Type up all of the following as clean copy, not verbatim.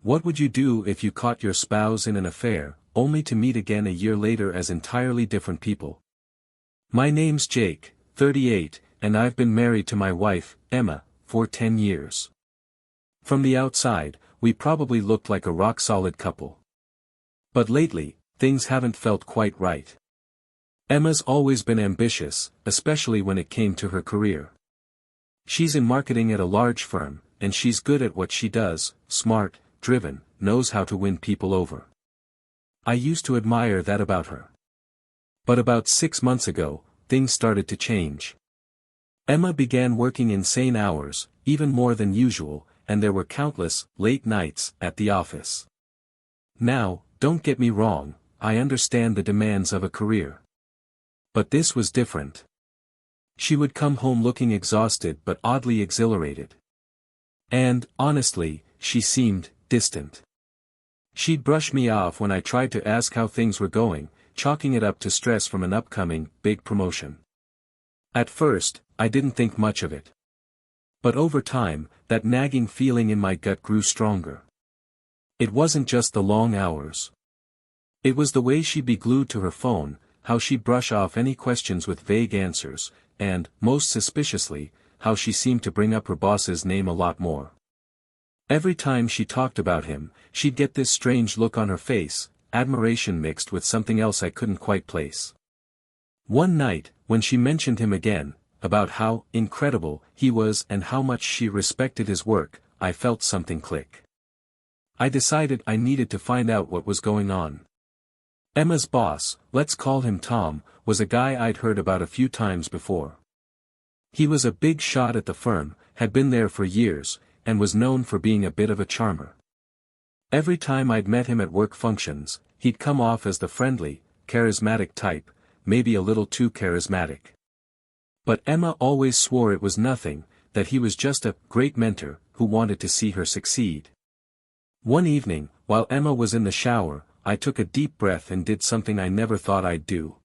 What would you do if you caught your spouse in an affair, only to meet again a year later as entirely different people? My name's Jake, 38, and I've been married to my wife, Emma, for 10 years. From the outside, we probably looked like a rock-solid couple. But lately, things haven't felt quite right. Emma's always been ambitious, especially when it came to her career. She's in marketing at a large firm, and she's good at what she does, smart, driven, knows how to win people over. I used to admire that about her. But about 6 months ago, things started to change. Emma began working insane hours, even more than usual, and there were countless late nights at the office. Now, don't get me wrong, I understand the demands of a career. But this was different. She would come home looking exhausted but oddly exhilarated. And, honestly, she seemed distant. She'd brush me off when I tried to ask how things were going, chalking it up to stress from an upcoming, big promotion. At first, I didn't think much of it. But over time, that nagging feeling in my gut grew stronger. It wasn't just the long hours. It was the way she'd be glued to her phone, how she'd brush off any questions with vague answers, and, most suspiciously, how she seemed to bring up her boss's name a lot more. Every time she talked about him, she'd get this strange look on her face, admiration mixed with something else I couldn't quite place. One night, when she mentioned him again, about how incredible he was and how much she respected his work, I felt something click. I decided I needed to find out what was going on. Emma's boss, let's call him Tom, was a guy I'd heard about a few times before. He was a big shot at the firm, had been there for years, and was known for being a bit of a charmer. Every time I'd met him at work functions, he'd come off as the friendly, charismatic type, maybe a little too charismatic. But Emma always swore it was nothing, that he was just a great mentor who wanted to see her succeed. One evening, while Emma was in the shower, I took a deep breath and did something I never thought I'd do.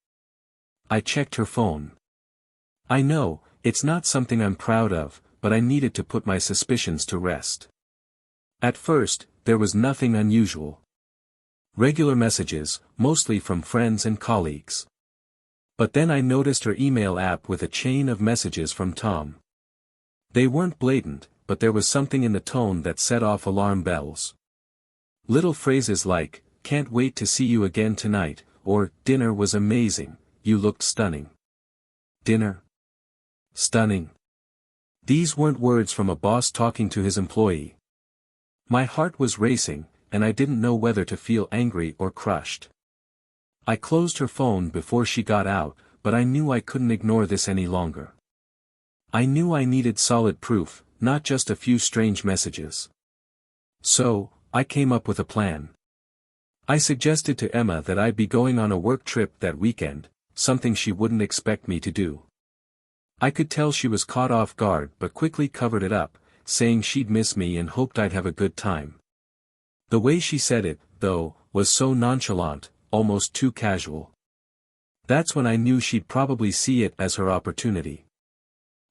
I checked her phone. I know, it's not something I'm proud of, but I needed to put my suspicions to rest. At first, there was nothing unusual. Regular messages, mostly from friends and colleagues. But then I noticed her email app with a chain of messages from Tom. They weren't blatant, but there was something in the tone that set off alarm bells. Little phrases like, "Can't wait to see you again tonight," or, "Dinner was amazing, you looked stunning." Dinner? Stunning. These weren't words from a boss talking to his employee. My heart was racing, and I didn't know whether to feel angry or crushed. I closed her phone before she got out, but I knew I couldn't ignore this any longer. I knew I needed solid proof, not just a few strange messages. So, I came up with a plan. I suggested to Emma that I'd be going on a work trip that weekend, something she wouldn't expect me to do. I could tell she was caught off guard but quickly covered it up, saying she'd miss me and hoped I'd have a good time. The way she said it, though, was so nonchalant, almost too casual. That's when I knew she'd probably see it as her opportunity.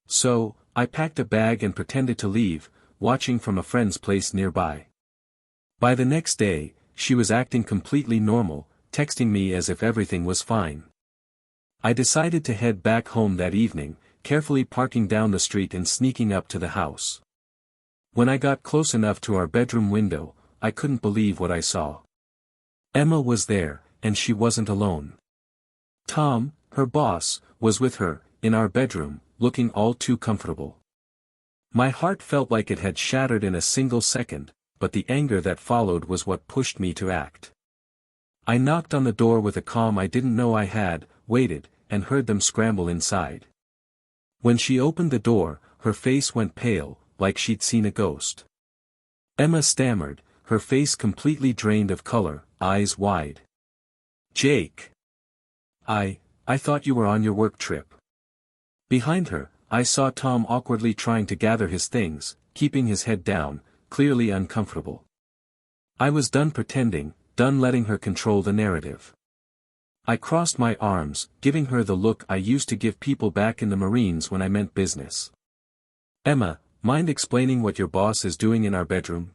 So, I packed a bag and pretended to leave, watching from a friend's place nearby. By the next day, she was acting completely normal, texting me as if everything was fine. I decided to head back home that evening, carefully parking down the street and sneaking up to the house. When I got close enough to our bedroom window, I couldn't believe what I saw. Emma was there, and she wasn't alone. Tom, her boss, was with her, in our bedroom, looking all too comfortable. My heart felt like it had shattered in a single second, but the anger that followed was what pushed me to act. I knocked on the door with a calm I didn't know I had, waited, and heard them scramble inside. When she opened the door, her face went pale, like she'd seen a ghost. Emma stammered, her face completely drained of color, eyes wide. "Jake. I thought you were on your work trip." Behind her, I saw Tom awkwardly trying to gather his things, keeping his head down, clearly uncomfortable. I was done pretending, done letting her control the narrative. I crossed my arms, giving her the look I used to give people back in the Marines when I meant business. "Emma, mind explaining what your boss is doing in our bedroom?"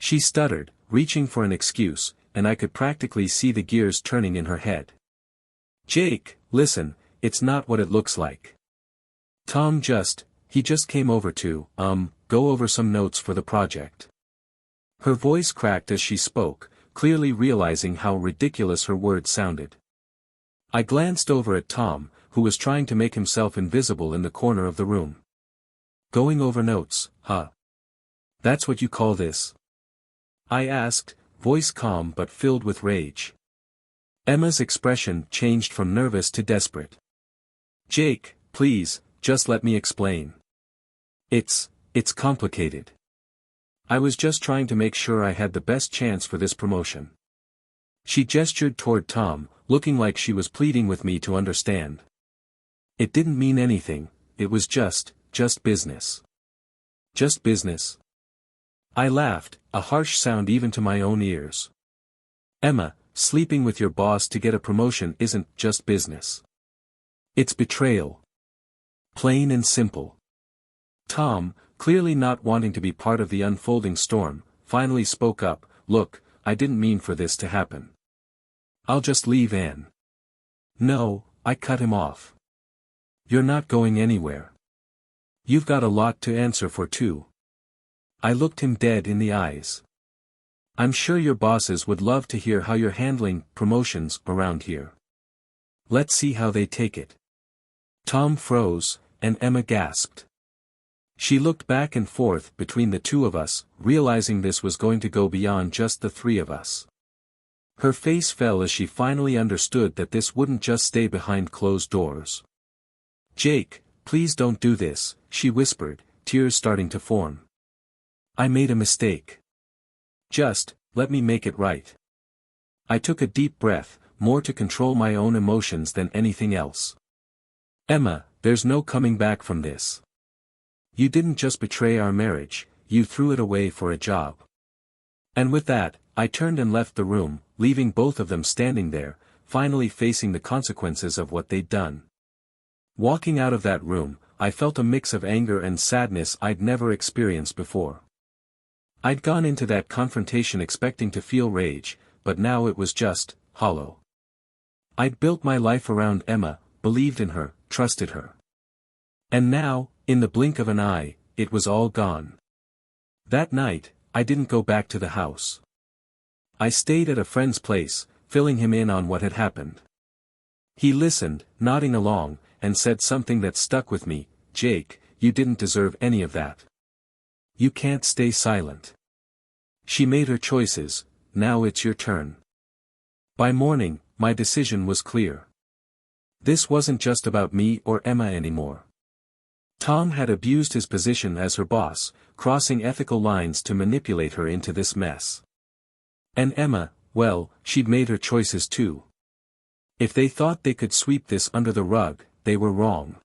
She stuttered, reaching for an excuse, and I could practically see the gears turning in her head. Jake, listen, it's not what it looks like. Tom he just came over to, go over some notes for the project. Her voice cracked as she spoke, clearly realizing how ridiculous her words sounded. I glanced over at Tom, who was trying to make himself invisible in the corner of the room. Going over notes, huh? That's what you call this? I asked, voice calm but filled with rage. Emma's expression changed from nervous to desperate. Jake, please, just let me explain. It's complicated. I was just trying to make sure I had the best chance for this promotion. She gestured toward Tom, looking like she was pleading with me to understand. It didn't mean anything, it was just business. Just business? I laughed, a harsh sound even to my own ears. Emma, sleeping with your boss to get a promotion isn't just business. It's betrayal. Plain and simple. Tom, clearly not wanting to be part of the unfolding storm, finally spoke up, look, I didn't mean for this to happen. I'll just leave Anne. No, I cut him off. You're not going anywhere. You've got a lot to answer for too. I looked him dead in the eyes. I'm sure your bosses would love to hear how you're handling promotions around here. Let's see how they take it. Tom froze, and Emma gasped. She looked back and forth between the two of us, realizing this was going to go beyond just the three of us. Her face fell as she finally understood that this wouldn't just stay behind closed doors. Jake, please don't do this, she whispered, tears starting to form. I made a mistake. Just, let me make it right. I took a deep breath, more to control my own emotions than anything else. Emma, there's no coming back from this. You didn't just betray our marriage, you threw it away for a job. And with that, I turned and left the room, leaving both of them standing there, finally facing the consequences of what they'd done. Walking out of that room, I felt a mix of anger and sadness I'd never experienced before. I'd gone into that confrontation expecting to feel rage, but now it was just hollow. I'd built my life around Emma, believed in her, trusted her. And now, in the blink of an eye, it was all gone. That night, I didn't go back to the house. I stayed at a friend's place, filling him in on what had happened. He listened, nodding along, and said something that stuck with me, Jake, you didn't deserve any of that. You can't stay silent. She made her choices, now it's your turn. By morning, my decision was clear. This wasn't just about me or Emma anymore. Tom had abused his position as her boss, crossing ethical lines to manipulate her into this mess. And Emma, well, she'd made her choices too. If they thought they could sweep this under the rug, they were wrong.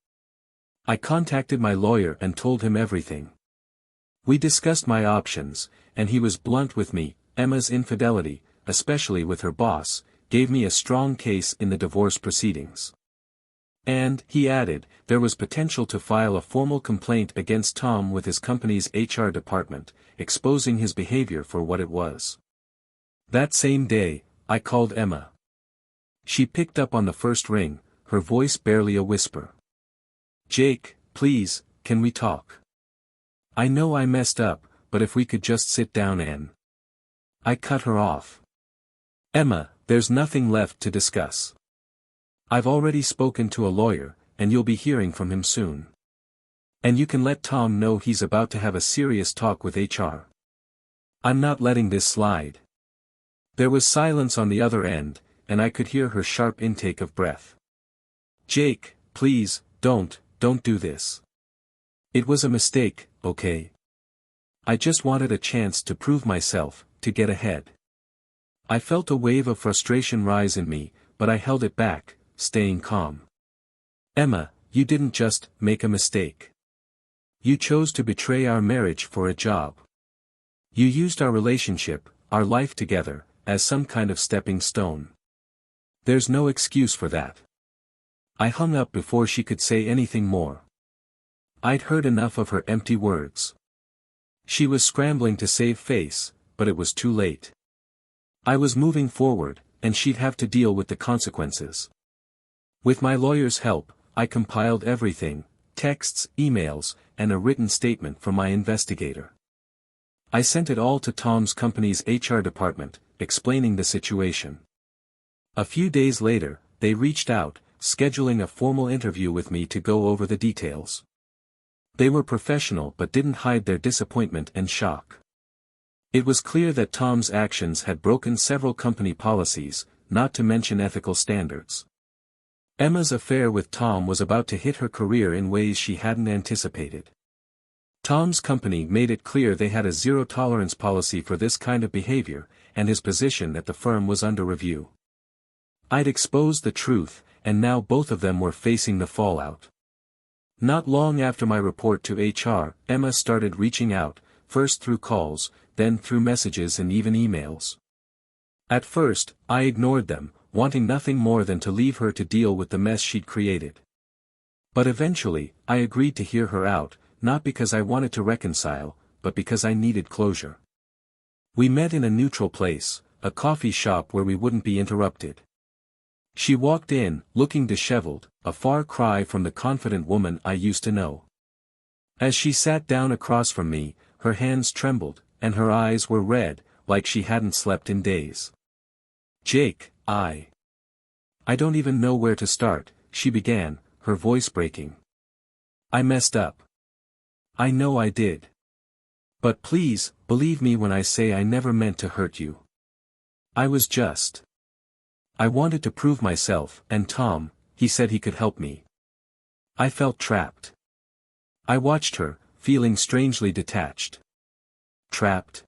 I contacted my lawyer and told him everything. We discussed my options, and he was blunt with me. Emma's infidelity, especially with her boss, gave me a strong case in the divorce proceedings. And, he added, there was potential to file a formal complaint against Tom with his company's HR department, exposing his behavior for what it was. That same day, I called Emma. She picked up on the first ring, her voice barely a whisper. Jake, please, can we talk? I know I messed up, but if we could just sit down and... I cut her off. Emma, there's nothing left to discuss. I've already spoken to a lawyer, and you'll be hearing from him soon. And you can let Tom know he's about to have a serious talk with HR. I'm not letting this slide. There was silence on the other end, and I could hear her sharp intake of breath. Jake, please, don't do this. It was a mistake, okay? I just wanted a chance to prove myself, to get ahead. I felt a wave of frustration rise in me, but I held it back, staying calm. Emma, you didn't just make a mistake. You chose to betray our marriage for a job. You used our relationship, our life together, as some kind of stepping stone. There's no excuse for that. I hung up before she could say anything more. I'd heard enough of her empty words. She was scrambling to save face, but it was too late. I was moving forward, and she'd have to deal with the consequences. With my lawyer's help, I compiled everything: texts, emails, and a written statement from my investigator. I sent it all to Tom's company's HR department, explaining the situation. A few days later, they reached out, scheduling a formal interview with me to go over the details. They were professional but didn't hide their disappointment and shock. It was clear that Tom's actions had broken several company policies, not to mention ethical standards. Emma's affair with Tom was about to hit her career in ways she hadn't anticipated. Tom's company made it clear they had a zero-tolerance policy for this kind of behavior, and his position at the firm was under review. I'd exposed the truth, and now both of them were facing the fallout. Not long after my report to HR, Emma started reaching out, first through calls, then through messages and even emails. At first, I ignored them, wanting nothing more than to leave her to deal with the mess she'd created. But eventually, I agreed to hear her out, not because I wanted to reconcile, but because I needed closure. We met in a neutral place, a coffee shop where we wouldn't be interrupted. She walked in, looking disheveled, a far cry from the confident woman I used to know. As she sat down across from me, her hands trembled, and her eyes were red, like she hadn't slept in days. "Jake, I don't even know where to start," she began, her voice breaking. "I messed up. I know I did. But please, believe me when I say I never meant to hurt you. I wanted to prove myself, and Tom, he said he could help me. I felt trapped." I watched her, feeling strangely detached. "Trapped?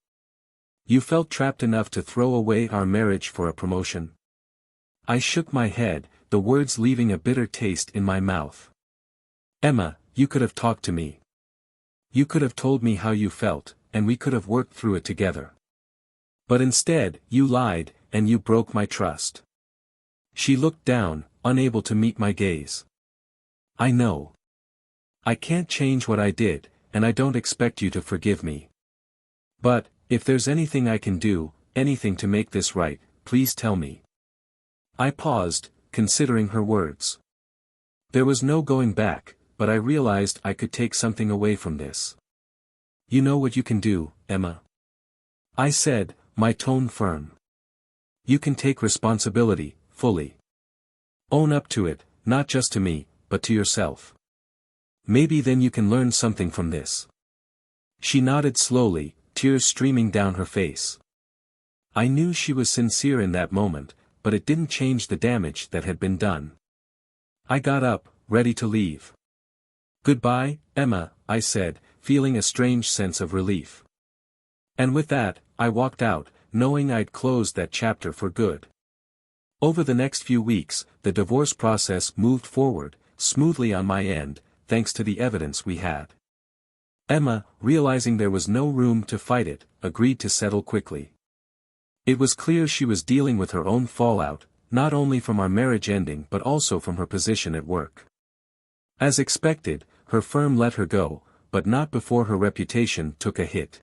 You felt trapped enough to throw away our marriage for a promotion?" I shook my head, the words leaving a bitter taste in my mouth. "Emma, you could have talked to me. You could have told me how you felt, and we could have worked through it together. But instead, you lied, and you broke my trust." She looked down, unable to meet my gaze. "I know. I can't change what I did, and I don't expect you to forgive me. But, if there's anything I can do, anything to make this right, please tell me." I paused, considering her words. There was no going back, but I realized I could take something away from this. "You know what you can do, Emma," I said, my tone firm. "You can take responsibility, fully. Own up to it, not just to me, but to yourself. Maybe then you can learn something from this." She nodded slowly, tears streaming down her face. I knew she was sincere in that moment, but it didn't change the damage that had been done. I got up, ready to leave. "Goodbye, Emma," I said, feeling a strange sense of relief. And with that, I walked out, knowing I'd closed that chapter for good. Over the next few weeks, the divorce process moved forward, smoothly on my end, thanks to the evidence we had. Emma, realizing there was no room to fight it, agreed to settle quickly. It was clear she was dealing with her own fallout, not only from our marriage ending but also from her position at work. As expected, her firm let her go, but not before her reputation took a hit.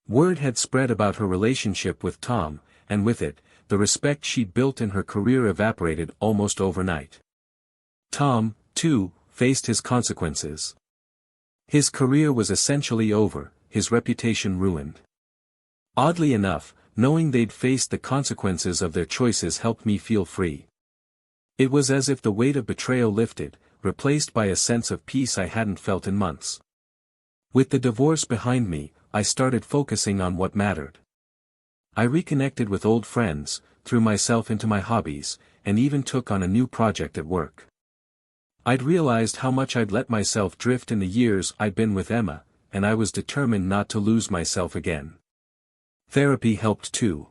Word had spread about her relationship with Tom, and with it, the respect she'd built in her career evaporated almost overnight. Tom, too, faced his consequences. His career was essentially over, his reputation ruined. Oddly enough, knowing they'd faced the consequences of their choices helped me feel free. It was as if the weight of betrayal lifted, replaced by a sense of peace I hadn't felt in months. With the divorce behind me, I started focusing on what mattered. I reconnected with old friends, threw myself into my hobbies, and even took on a new project at work. I'd realized how much I'd let myself drift in the years I'd been with Emma, and I was determined not to lose myself again. Therapy helped too.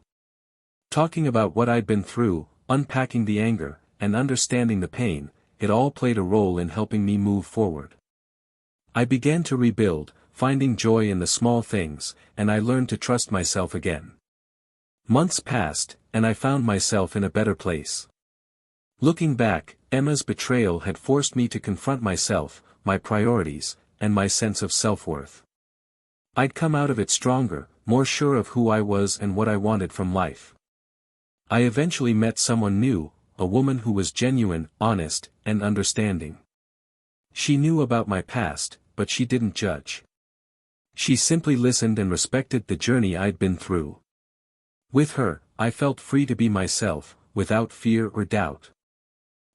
Talking about what I'd been through, unpacking the anger, and understanding the pain, it all played a role in helping me move forward. I began to rebuild, finding joy in the small things, and I learned to trust myself again. Months passed, and I found myself in a better place. Looking back, Emma's betrayal had forced me to confront myself, my priorities, and my sense of self-worth. I'd come out of it stronger, more sure of who I was and what I wanted from life. I eventually met someone new, a woman who was genuine, honest, and understanding. She knew about my past, but she didn't judge. She simply listened and respected the journey I'd been through. With her, I felt free to be myself, without fear or doubt.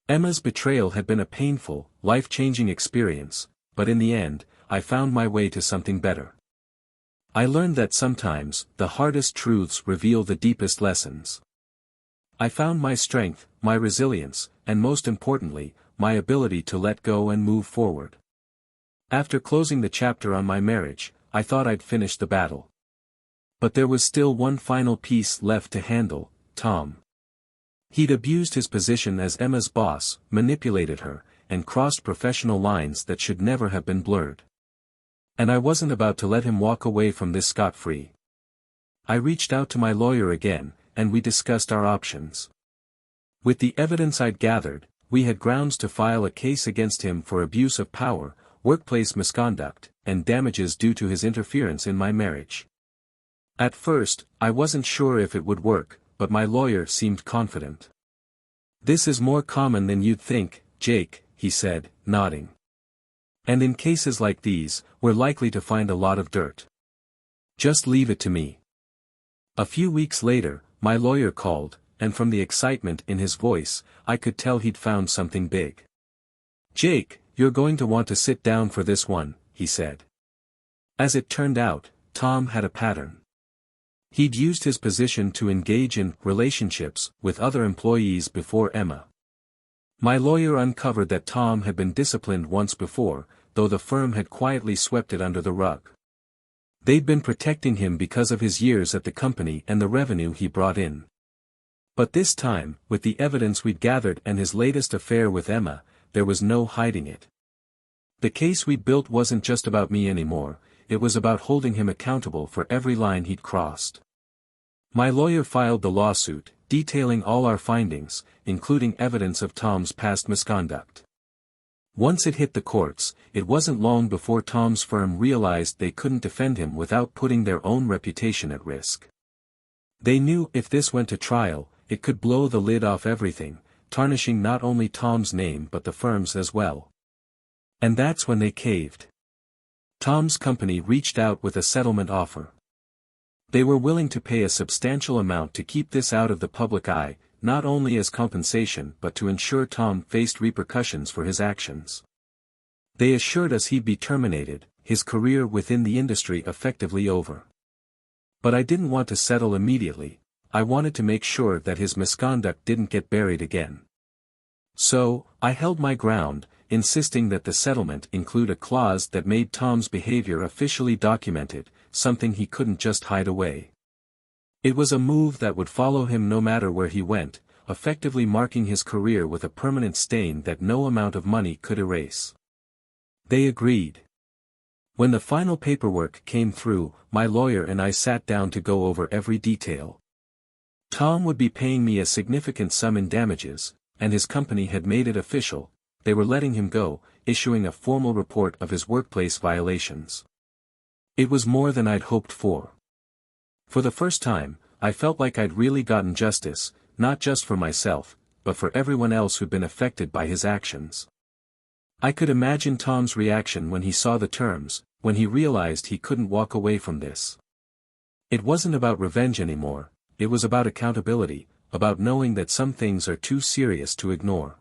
Emma's betrayal had been a painful, life-changing experience, but in the end, I found my way to something better. I learned that sometimes, the hardest truths reveal the deepest lessons. I found my strength, my resilience, and most importantly, my ability to let go and move forward. After closing the chapter on my marriage, I thought I'd finished the battle. But there was still one final piece left to handle: Tom. He'd abused his position as Emma's boss, manipulated her, and crossed professional lines that should never have been blurred. And I wasn't about to let him walk away from this scot-free. I reached out to my lawyer again, and we discussed our options. With the evidence I'd gathered, we had grounds to file a case against him for abuse of power, workplace misconduct, and damages due to his interference in my marriage. At first, I wasn't sure if it would work, but my lawyer seemed confident. "This is more common than you'd think, Jake," he said, nodding. "And in cases like these, we're likely to find a lot of dirt. Just leave it to me." A few weeks later, my lawyer called, and from the excitement in his voice, I could tell he'd found something big. "Jake, you're going to want to sit down for this one," he said. As it turned out, Tom had a pattern. He'd used his position to engage in relationships with other employees before Emma. My lawyer uncovered that Tom had been disciplined once before, though the firm had quietly swept it under the rug. They'd been protecting him because of his years at the company and the revenue he brought in. But this time, with the evidence we'd gathered and his latest affair with Emma, there was no hiding it. The case we'd built wasn't just about me anymore, it was about holding him accountable for every line he'd crossed. My lawyer filed the lawsuit, detailing all our findings, including evidence of Tom's past misconduct. Once it hit the courts, it wasn't long before Tom's firm realized they couldn't defend him without putting their own reputation at risk. They knew if this went to trial, it could blow the lid off everything, tarnishing not only Tom's name but the firm's as well. And that's when they caved. Tom's company reached out with a settlement offer. They were willing to pay a substantial amount to keep this out of the public eye, not only as compensation but to ensure Tom faced repercussions for his actions. They assured us he'd be terminated, his career within the industry effectively over. But I didn't want to settle immediately, I wanted to make sure that his misconduct didn't get buried again. So, I held my ground, insisting that the settlement include a clause that made Tom's behavior officially documented, something he couldn't just hide away. It was a move that would follow him no matter where he went, effectively marking his career with a permanent stain that no amount of money could erase. They agreed. When the final paperwork came through, my lawyer and I sat down to go over every detail. Tom would be paying me a significant sum in damages, and his company had made it official, they were letting him go, issuing a formal report of his workplace violations. It was more than I'd hoped for. For the first time, I felt like I'd really gotten justice, not just for myself, but for everyone else who'd been affected by his actions. I could imagine Tom's reaction when he saw the terms, when he realized he couldn't walk away from this. It wasn't about revenge anymore, it was about accountability, about knowing that some things are too serious to ignore.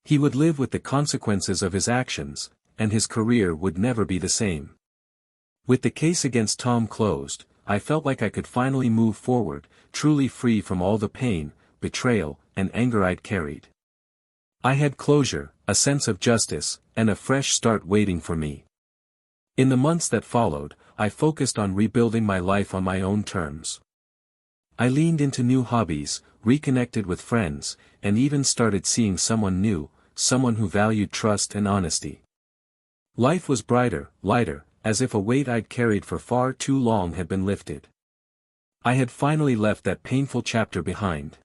He would live with the consequences of his actions, and his career would never be the same. With the case against Tom closed, I felt like I could finally move forward, truly free from all the pain, betrayal, and anger I'd carried. I had closure, a sense of justice, and a fresh start waiting for me. In the months that followed, I focused on rebuilding my life on my own terms. I leaned into new hobbies, reconnected with friends, and even started seeing someone new, someone who valued trust and honesty. Life was brighter, lighter, as if a weight I'd carried for far too long had been lifted. I had finally left that painful chapter behind.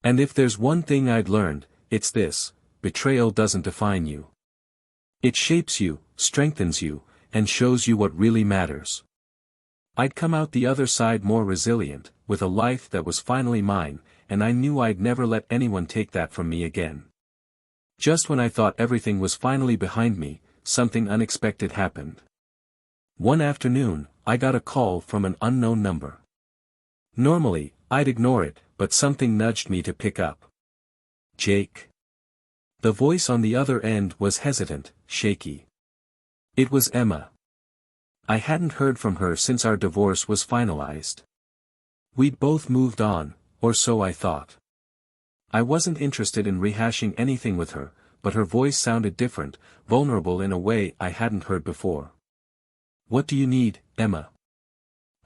And if there's one thing I'd learned, it's this: betrayal doesn't define you. It shapes you, strengthens you, and shows you what really matters. I'd come out the other side more resilient, with a life that was finally mine, and I knew I'd never let anyone take that from me again. Just when I thought everything was finally behind me, something unexpected happened. One afternoon, I got a call from an unknown number. Normally, I'd ignore it, but something nudged me to pick up. Jake. The voice on the other end was hesitant, shaky. It was Emma. I hadn't heard from her since our divorce was finalized. We'd both moved on, or so I thought. I wasn't interested in rehashing anything with her, but her voice sounded different, vulnerable in a way I hadn't heard before. "What do you need, Emma?"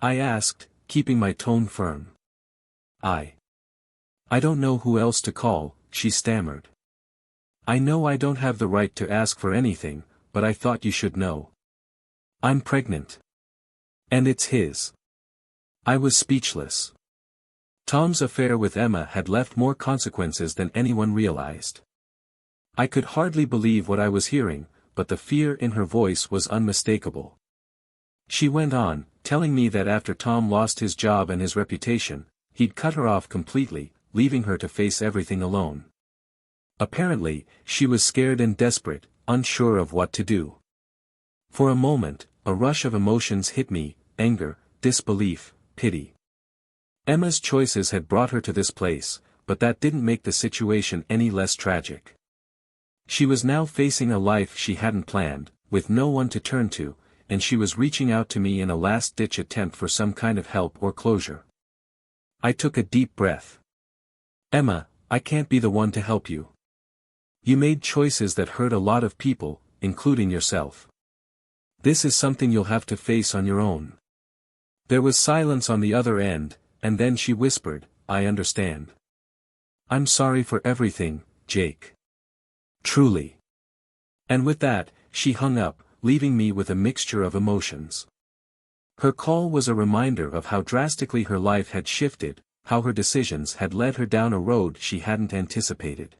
I asked, keeping my tone firm. I don't know who else to call," she stammered. "I know I don't have the right to ask for anything, but I thought you should know. I'm pregnant. And it's his." I was speechless. Tom's affair with Emma had left more consequences than anyone realized. I could hardly believe what I was hearing, but the fear in her voice was unmistakable. She went on, telling me that after Tom lost his job and his reputation, he'd cut her off completely, leaving her to face everything alone. Apparently, she was scared and desperate, unsure of what to do. For a moment, a rush of emotions hit me: anger, disbelief, pity. Emma's choices had brought her to this place, but that didn't make the situation any less tragic. She was now facing a life she hadn't planned, with no one to turn to, and she was reaching out to me in a last-ditch attempt for some kind of help or closure. I took a deep breath. "Emma, I can't be the one to help you. You made choices that hurt a lot of people, including yourself. This is something you'll have to face on your own." There was silence on the other end, and then she whispered, "I understand. I'm sorry for everything, Jake. Truly." And with that, she hung up, leaving me with a mixture of emotions. Her call was a reminder of how drastically her life had shifted, how her decisions had led her down a road she hadn't anticipated.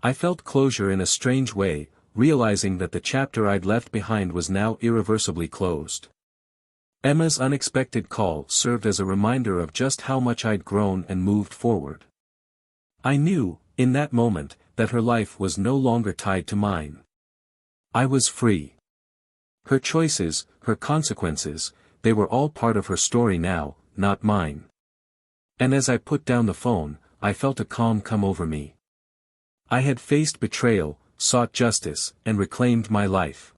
I felt closure in a strange way, realizing that the chapter I'd left behind was now irreversibly closed. Emma's unexpected call served as a reminder of just how much I'd grown and moved forward. I knew, in that moment, that her life was no longer tied to mine. I was free. Her choices, her consequences, they were all part of her story now, not mine. And as I put down the phone, I felt a calm come over me. I had faced betrayal, sought justice, and reclaimed my life.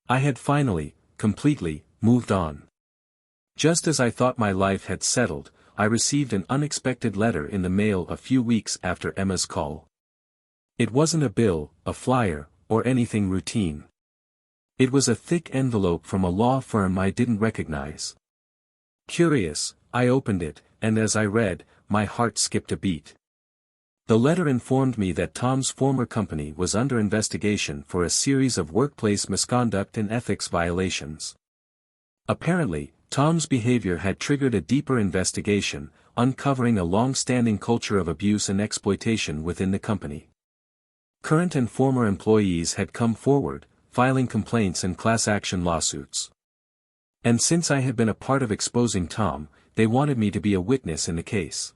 I had finally, completely, moved on. Just as I thought my life had settled, I received an unexpected letter in the mail a few weeks after Emma's call. It wasn't a bill, a flyer, or anything routine. It was a thick envelope from a law firm I didn't recognize. Curious, I opened it, and as I read, my heart skipped a beat. The letter informed me that Tom's former company was under investigation for a series of workplace misconduct and ethics violations. Apparently, Tom's behavior had triggered a deeper investigation, uncovering a long-standing culture of abuse and exploitation within the company. Current and former employees had come forward, filing complaints and class-action lawsuits. And since I had been a part of exposing Tom, they wanted me to be a witness in the case.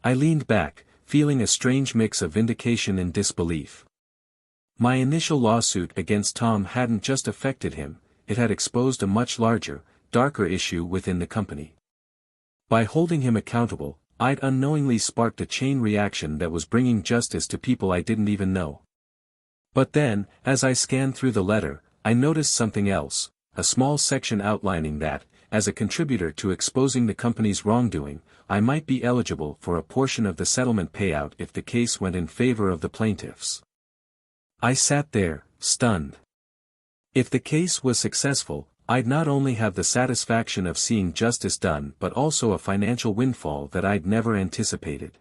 I leaned back, feeling a strange mix of vindication and disbelief. My initial lawsuit against Tom hadn't just affected him, it had exposed a much larger, darker issue within the company. By holding him accountable, I'd unknowingly sparked a chain reaction that was bringing justice to people I didn't even know. But then, as I scanned through the letter, I noticed something else, a small section outlining that, as a contributor to exposing the company's wrongdoing, I might be eligible for a portion of the settlement payout if the case went in favor of the plaintiffs. I sat there, stunned. If the case was successful, I'd not only have the satisfaction of seeing justice done but also a financial windfall that I'd never anticipated.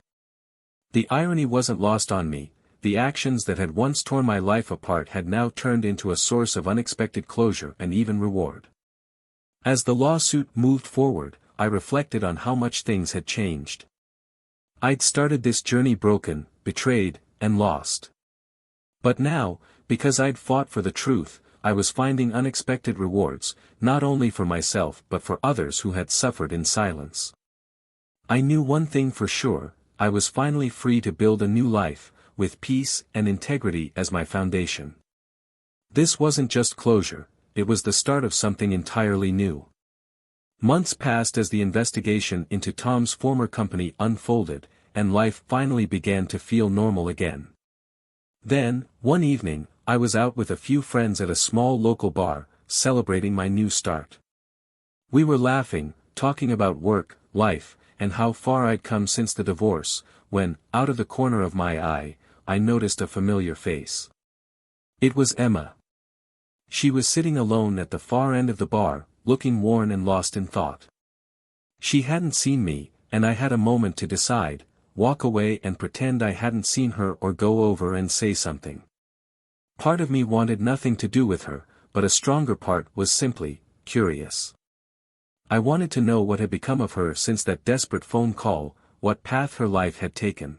The irony wasn't lost on me, the actions that had once torn my life apart had now turned into a source of unexpected closure and even reward. As the lawsuit moved forward, I reflected on how much things had changed. I'd started this journey broken, betrayed, and lost. But now, because I'd fought for the truth, I was finding unexpected rewards, not only for myself but for others who had suffered in silence. I knew one thing for sure: I was finally free to build a new life, with peace and integrity as my foundation. This wasn't just closure, it was the start of something entirely new. Months passed as the investigation into Tom's former company unfolded, and life finally began to feel normal again. Then, one evening, I was out with a few friends at a small local bar, celebrating my new start. We were laughing, talking about work, life, and how far I'd come since the divorce, when, out of the corner of my eye, I noticed a familiar face. It was Emma. She was sitting alone at the far end of the bar, looking worn and lost in thought. She hadn't seen me, and I had a moment to decide: walk away and pretend I hadn't seen her, or go over and say something. Part of me wanted nothing to do with her, but a stronger part was simply curious. I wanted to know what had become of her since that desperate phone call, what path her life had taken.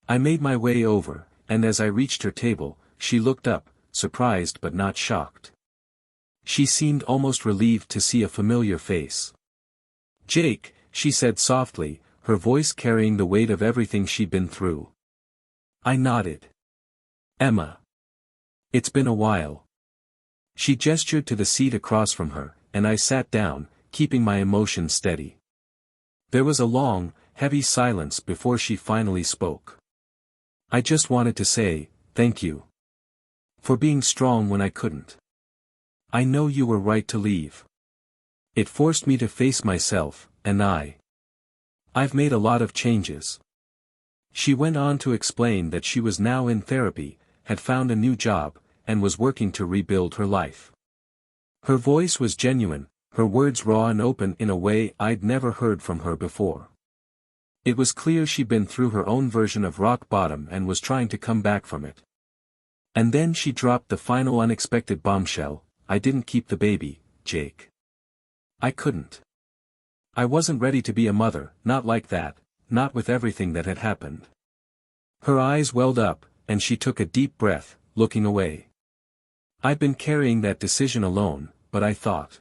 I made my way over, and as I reached her table, she looked up, surprised but not shocked. She seemed almost relieved to see a familiar face. "Jake," she said softly, her voice carrying the weight of everything she'd been through. I nodded. "Emma. It's been a while." She gestured to the seat across from her, and I sat down, keeping my emotions steady. There was a long, heavy silence before she finally spoke. "I just wanted to say, thank you. For being strong when I couldn't. I know you were right to leave. It forced me to face myself, and I've made a lot of changes." She went on to explain that she was now in therapy, had found a new job, and was working to rebuild her life. Her voice was genuine, her words raw and open in a way I'd never heard from her before. It was clear she'd been through her own version of rock bottom and was trying to come back from it. And then she dropped the final unexpected bombshell: "I didn't keep the baby, Jake. I couldn't. I wasn't ready to be a mother, not like that, not with everything that had happened." Her eyes welled up, and she took a deep breath, looking away. "I've been carrying that decision alone, but I thought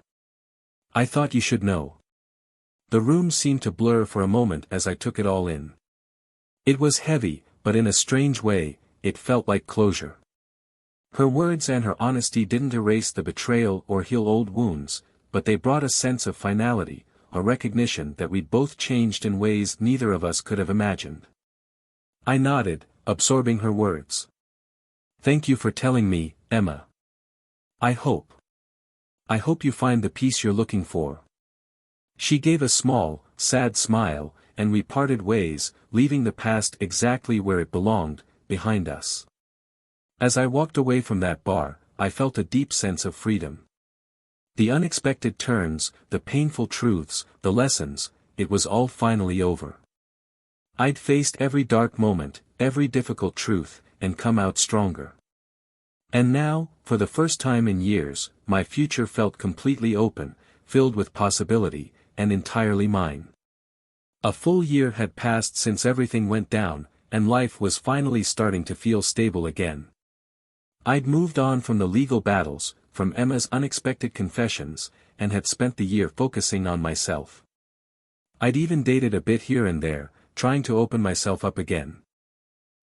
you should know." The room seemed to blur for a moment as I took it all in. It was heavy, but in a strange way, it felt like closure. Her words and her honesty didn't erase the betrayal or heal old wounds, but they brought a sense of finality, a recognition that we'd both changed in ways neither of us could have imagined. I nodded, absorbing her words. "Thank you for telling me, Emma. I hope you find the peace you're looking for." She gave a small, sad smile, and we parted ways, leaving the past exactly where it belonged, behind us. As I walked away from that bar, I felt a deep sense of freedom. The unexpected turns, the painful truths, the lessons, it was all finally over. I'd faced every dark moment, every difficult truth, and come out stronger. And now, for the first time in years, my future felt completely open, filled with possibility, and entirely mine. A full year had passed since everything went down, and life was finally starting to feel stable again. I'd moved on from the legal battles, from Emma's unexpected confessions, and had spent the year focusing on myself. I'd even dated a bit here and there, trying to open myself up again.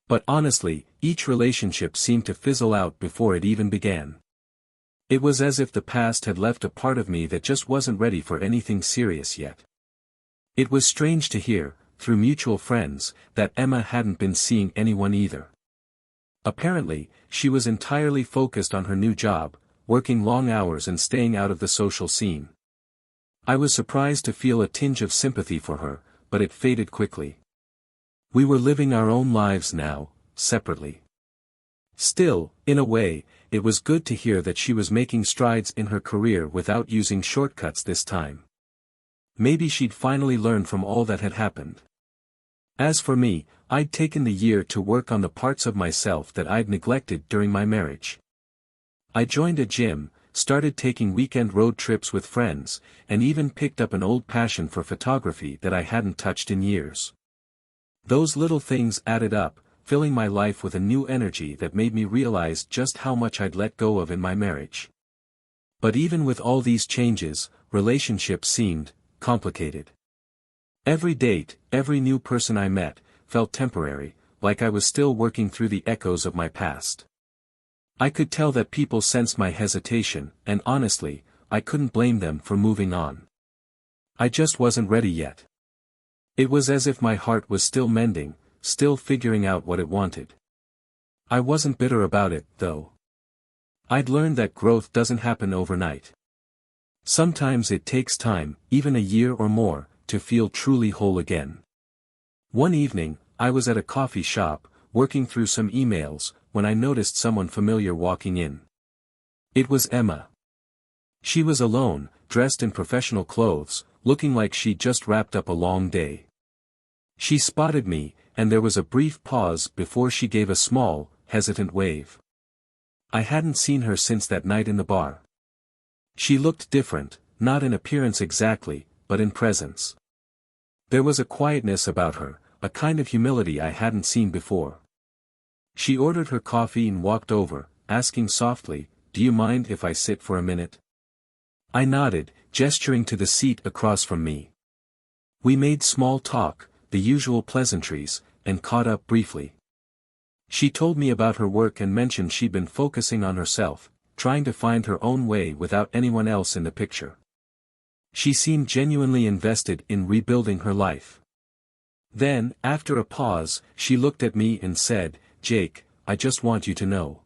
But honestly, each relationship seemed to fizzle out before it even began. It was as if the past had left a part of me that just wasn't ready for anything serious yet. It was strange to hear, through mutual friends, that Emma hadn't been seeing anyone either. Apparently, she was entirely focused on her new job, working long hours and staying out of the social scene. I was surprised to feel a tinge of sympathy for her, but it faded quickly. We were living our own lives now, separately. Still, in a way, it was good to hear that she was making strides in her career without using shortcuts this time. Maybe she'd finally learned from all that had happened. As for me, I'd taken the year to work on the parts of myself that I'd neglected during my marriage. I joined a gym, started taking weekend road trips with friends, and even picked up an old passion for photography that I hadn't touched in years. Those little things added up, filling my life with a new energy that made me realize just how much I'd let go of in my marriage. But even with all these changes, relationships seemed complicated. Every date, every new person I met, felt temporary, like I was still working through the echoes of my past. I could tell that people sensed my hesitation, and honestly, I couldn't blame them for moving on. I just wasn't ready yet. It was as if my heart was still mending, still figuring out what it wanted. I wasn't bitter about it, though. I'd learned that growth doesn't happen overnight. Sometimes it takes time, even a year or more, to feel truly whole again. One evening, I was at a coffee shop, working through some emails, when I noticed someone familiar walking in. It was Emma. She was alone, dressed in professional clothes, looking like she'd just wrapped up a long day. She spotted me, and there was a brief pause before she gave a small, hesitant wave. I hadn't seen her since that night in the bar. She looked different, not in appearance exactly, but in presence. There was a quietness about her, a kind of humility I hadn't seen before. She ordered her coffee and walked over, asking softly, "Do you mind if I sit for a minute?" I nodded, gesturing to the seat across from me. We made small talk, the usual pleasantries, and caught up briefly. She told me about her work and mentioned she'd been focusing on herself, trying to find her own way without anyone else in the picture. She seemed genuinely invested in rebuilding her life. Then, after a pause, she looked at me and said, "Jake, I just want you to know.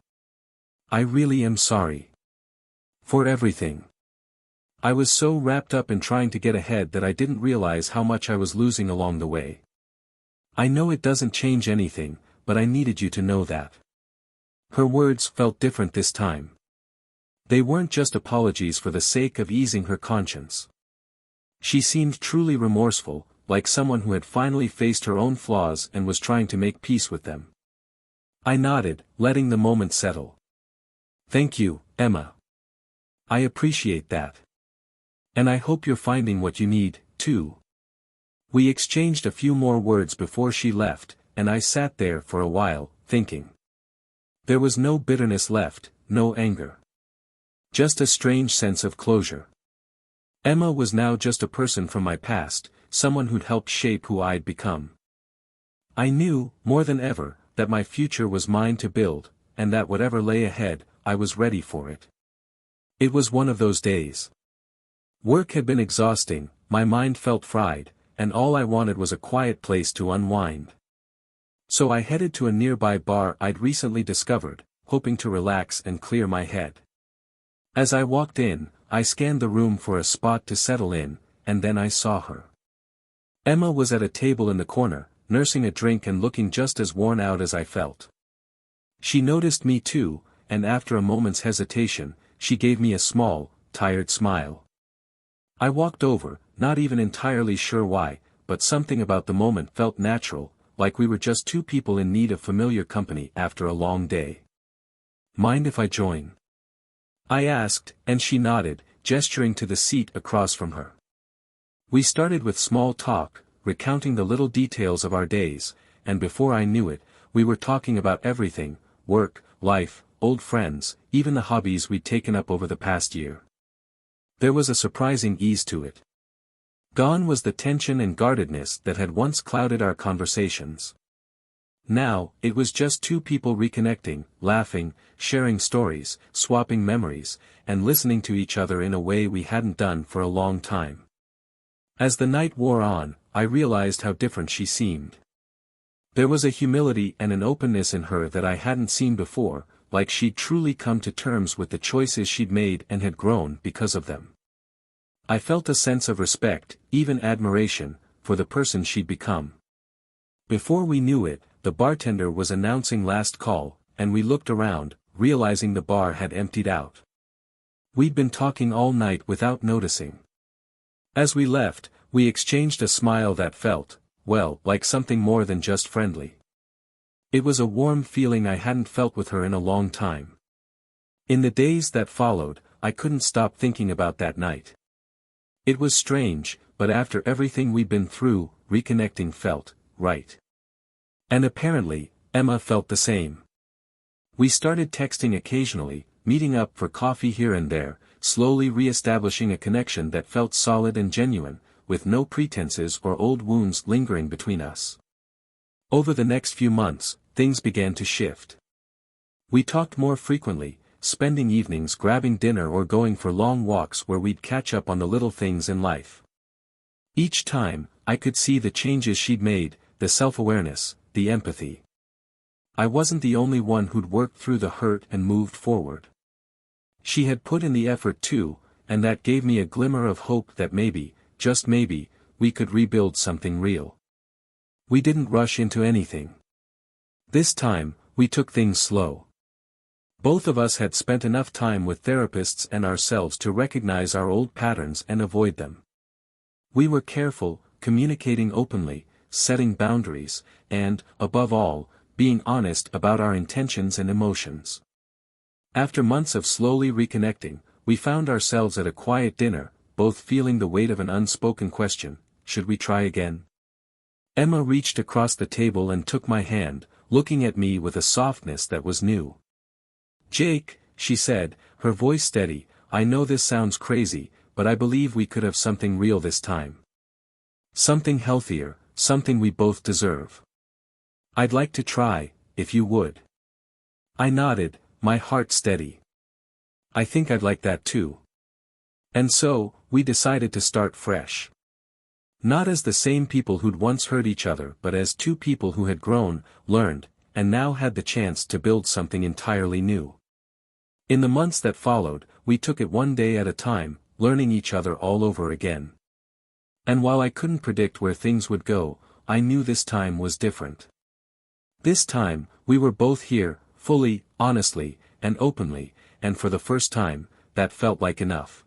I really am sorry. For everything. I was so wrapped up in trying to get ahead that I didn't realize how much I was losing along the way. I know it doesn't change anything, but I needed you to know that." Her words felt different this time. They weren't just apologies for the sake of easing her conscience. She seemed truly remorseful, like someone who had finally faced her own flaws and was trying to make peace with them. I nodded, letting the moment settle. "Thank you, Emma. I appreciate that. And I hope you're finding what you need, too." We exchanged a few more words before she left, and I sat there for a while, thinking. There was no bitterness left, no anger. Just a strange sense of closure. Emma was now just a person from my past, someone who'd helped shape who I'd become. I knew, more than ever, that my future was mine to build, and that whatever lay ahead, I was ready for it. It was one of those days. Work had been exhausting, my mind felt fried, and all I wanted was a quiet place to unwind. So I headed to a nearby bar I'd recently discovered, hoping to relax and clear my head. As I walked in, I scanned the room for a spot to settle in, and then I saw her. Emma was at a table in the corner, nursing a drink and looking just as worn out as I felt. She noticed me too, and after a moment's hesitation, she gave me a small, tired smile. I walked over, not even entirely sure why, but something about the moment felt natural, like we were just two people in need of familiar company after a long day. "Mind if I join?" I asked, and she nodded, gesturing to the seat across from her. We started with small talk, recounting the little details of our days, and before I knew it, we were talking about everything: work, life, old friends, even the hobbies we'd taken up over the past year. There was a surprising ease to it. Gone was the tension and guardedness that had once clouded our conversations. Now, it was just two people reconnecting, laughing, sharing stories, swapping memories, and listening to each other in a way we hadn't done for a long time. As the night wore on, I realized how different she seemed. There was a humility and an openness in her that I hadn't seen before, like she'd truly come to terms with the choices she'd made and had grown because of them. I felt a sense of respect, even admiration, for the person she'd become. Before we knew it, the bartender was announcing last call, and we looked around, realizing the bar had emptied out. We'd been talking all night without noticing. As we left, we exchanged a smile that felt, well, like something more than just friendly. It was a warm feeling I hadn't felt with her in a long time. In the days that followed, I couldn't stop thinking about that night. It was strange, but after everything we'd been through, reconnecting felt right. And apparently, Emma felt the same. We started texting occasionally, meeting up for coffee here and there, slowly re-establishing a connection that felt solid and genuine, with no pretenses or old wounds lingering between us. Over the next few months, things began to shift. We talked more frequently, spending evenings grabbing dinner or going for long walks where we'd catch up on the little things in life. Each time, I could see the changes she'd made, the self-awareness, the empathy. I wasn't the only one who'd worked through the hurt and moved forward. She had put in the effort too, and that gave me a glimmer of hope that maybe, just maybe, we could rebuild something real. We didn't rush into anything. This time, we took things slow. Both of us had spent enough time with therapists and ourselves to recognize our old patterns and avoid them. We were careful, communicating openly, setting boundaries, and, above all, being honest about our intentions and emotions. After months of slowly reconnecting, we found ourselves at a quiet dinner, both feeling the weight of an unspoken question: should we try again? Emma reached across the table and took my hand, looking at me with a softness that was new. "Jake," she said, her voice steady, "I know this sounds crazy, but I believe we could have something real this time. Something healthier, something we both deserve. I'd like to try, if you would." I nodded, my heart steady. "I think I'd like that too." And so, we decided to start fresh. Not as the same people who'd once hurt each other, but as two people who had grown, learned, and now had the chance to build something entirely new. In the months that followed, we took it one day at a time, learning each other all over again. And while I couldn't predict where things would go, I knew this time was different. This time, we were both here, fully, honestly, and openly, and for the first time, that felt like enough.